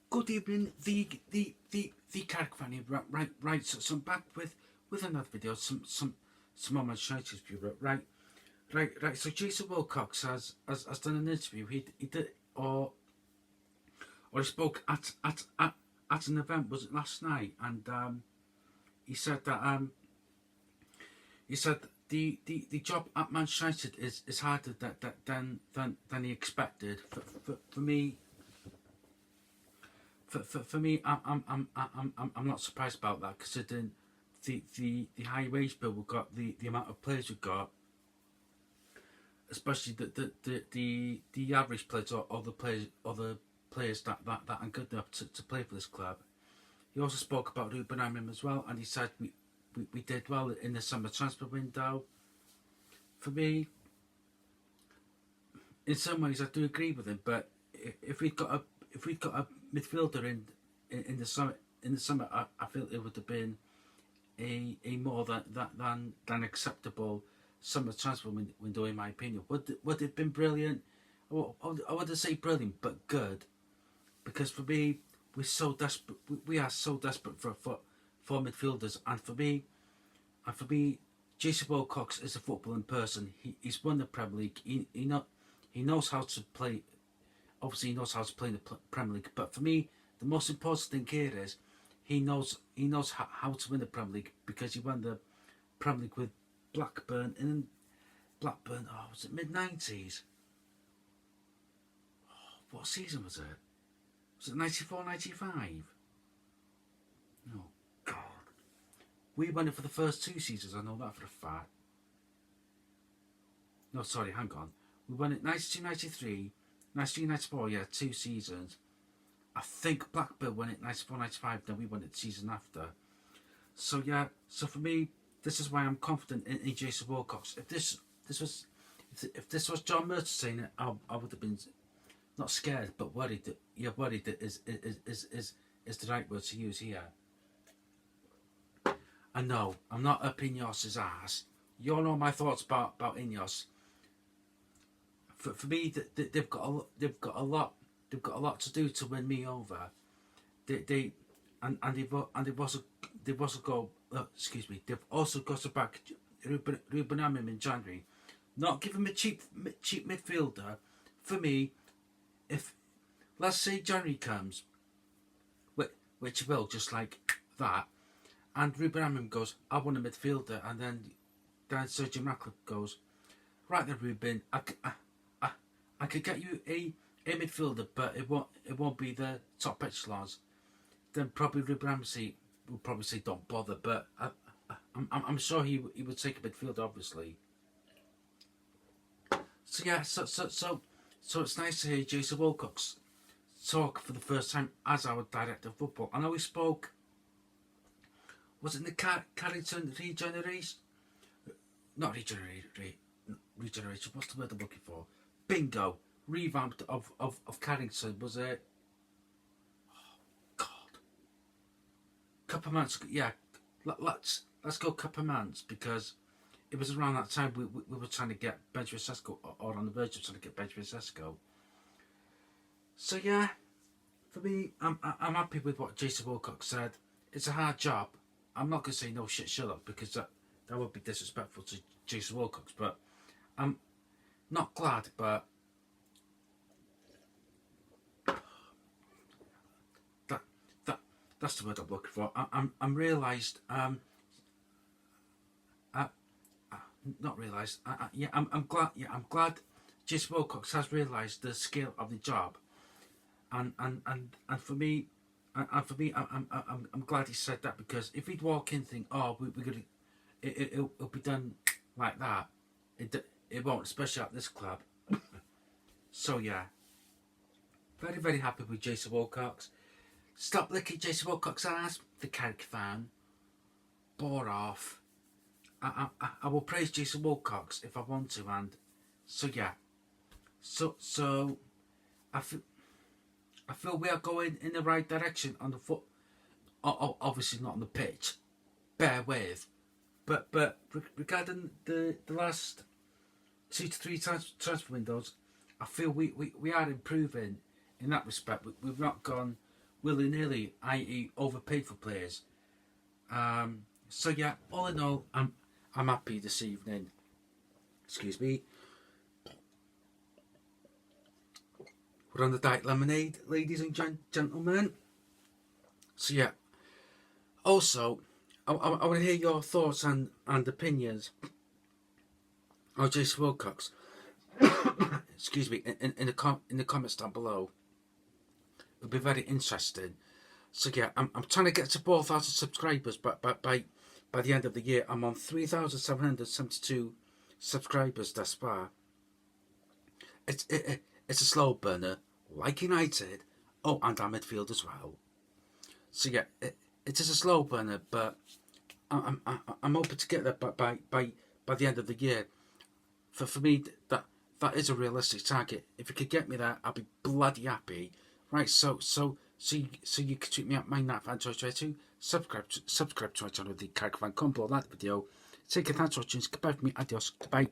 Good evening, the Carrick family. Right. So I'm back with another video. Some of my shiniest view. Right. So Jason Wilcox has done an interview. He did or he spoke at an event. Was it last night? And he said that the job at Man Utd is harder than he expected. For me. For me, I'm not surprised about that, considering the high wage bill we've got, the amount of players we've got, especially the average players or the players that are good enough to play for this club. He also spoke about Ruben Amorim as well, and he said we did well in the summer transfer window. For me, in some ways, I do agree with him, but if we'd got a midfielder in the summer, I feel it would have been a more than acceptable summer transfer window, in my opinion. Would it have been brilliant? I wouldn't say brilliant, but good, because for me, we're so desperate. We are so desperate for midfielders, and for me, Jason Wilcox is a footballing person. He's won the Premier League. He knows how to play. Obviously, he knows how to play in the Premier League. But for me, the most important thing here is he knows how to win the Premier League, because he won the Premier League with Blackburn in Blackburn. Oh, was it mid-90s? Oh, what season was it? Was it 94, 95? Oh God, we won it for the first 2 seasons. I know that for a fact. No, sorry, hang on. We won it 92, 93. 93, 94, yeah, 2 seasons. I think Blackburn won it 94, 95, then we won it the season after. So yeah, so for me, this is why I'm confident in Jason Wilcox. If this was John Merton saying it, I would have been not scared, but worried. Yeah, worried is the right word to use here. And no, I'm not up Ineos's ass. You all know my thoughts about Ineos. For me, they've got a lot to do to win me over. They've also got to back Ruben Amorim in January. Not give him a cheap midfielder. For me, if let's say January comes, which will just like that, and Ruben Amorim goes, I want a midfielder, and then Sir Jim Ratcliffe goes, right then Ruben, I could get you a midfielder, but it won't be the top echelons. Then probably Ruben Amorim will probably say don't bother, but I'm sure he would take a midfielder, obviously. So yeah, so it's nice to hear Jason Wilcox talk for the first time as our director of football. I know he spoke. Was it in the Carrington regeneration? Not regeneration. What's the word I'm looking for? Bingo, revamped of Carrington, was it? Oh God, Couple months. Yeah, let's go couple months, because it was around that time we were trying to get Benjamin Sesko, or on the verge of trying to get Benjamin Sesko. So yeah, for me, I'm happy with what Jason Wilcox said. It's a hard job. I'm not gonna say no shit, shut up, because that would be disrespectful to Jason Wilcox. But I'm not glad, but that's the word I'm looking for. I'm realised. Not realised. Yeah, I'm glad. Yeah, I'm glad. Jason Wilcox has realised the scale of the job, and for me, I'm glad he said that, because if he'd walk in and think, oh, we're gonna, it'll be done like that, it won't, especially at this club. So yeah, very, very happy with Jason Wilcox. Stop licking Jason Wilcox's ass, the Carrick fan. Bore off. I will praise Jason Wilcox if I want to, and so yeah. So I feel we are going in the right direction on the foot. Obviously not on the pitch. Bear with. But regarding the last 2 to 3 transfer windows, I feel we are improving in that respect. We've not gone willy-nilly, i.e. overpaid for players. So yeah, all in all, I'm happy this evening. Excuse me. We're on the Diet Lemonade, ladies and gentlemen. So yeah. Also, I want to hear your thoughts and opinions on Jason Wilcox. Excuse me, in the comments down below. It'll be very interesting. So yeah, I'm trying to get to 4,000 subscribers, but by the end of the year, I'm on 3,772 subscribers thus far. It's a slow burner, like United. Oh, and our midfield as well. So yeah, it is a slow burner, but I'm hoping to get there by the end of the year. For me, that is a realistic target. If you could get me there, I'll be bloody happy. Right, so you can tweet me at my NatFan22. Subscribe to my channel, the Caravan Combo. Like the video. Take care, thanks for watching. Goodbye from me. Adios. Goodbye.